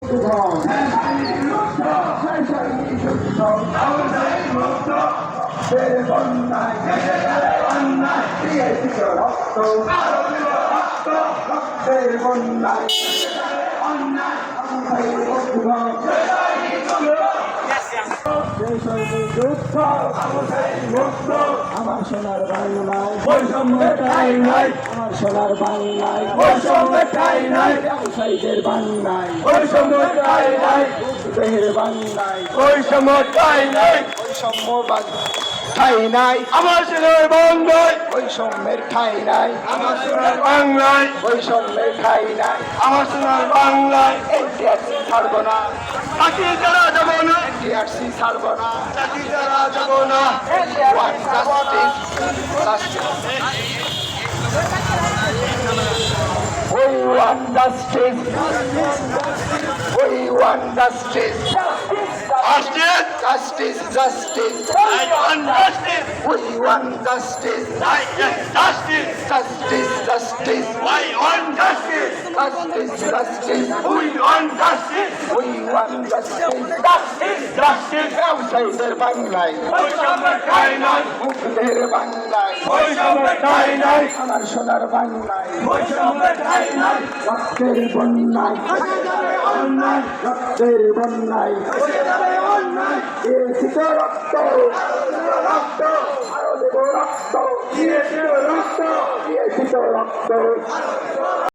আমার সোনার বাংলায় বৈষম্যটাই নাই, আমার সোনার বাংলায় বৈষম্যটাই নাই, ব্যবসায়ীদের বাংলায় বৈষম্যটাই নাই, দেহের বাংলায় বৈষম্যটাই নাই, বৈষম্য ঠাই নাই আমার সোনার বাংলায়, বৈষম্যের ঠাই নাই আমার সোনার বাংলায়, বৈষম্যের ঠাই নাই আমার সোনার বাংলায়। এনটিআরসি ছাড়বো না, চাকরি ছাড়া যাবো না, এনটিআরসি ছাড়বো না, চাকরি ছাড়া যাবো না। We want justice. We want justice. Justice, justice, justice. I want justice. We want justice. Justice, justice, justice. I want justice. Justice, justice. We want justice. We want justice. Justice, justice. ব্যবসায়ীদের বাংলায় বৈষম্যটাই নাই, মুক্তিদের বাংলায় বৈষম্যটাই নাই, আমার সোনার বাংলায় বৈষম্যটাই নাই, রক্তের বন্যায় অন্যায়, রক্তের বন্যায় দিয়েছি তো রক্ত, রক্ত আরো দেব রক্ত, দিয়েছি তো রক্ত, দিয়েছি তো রক্ত।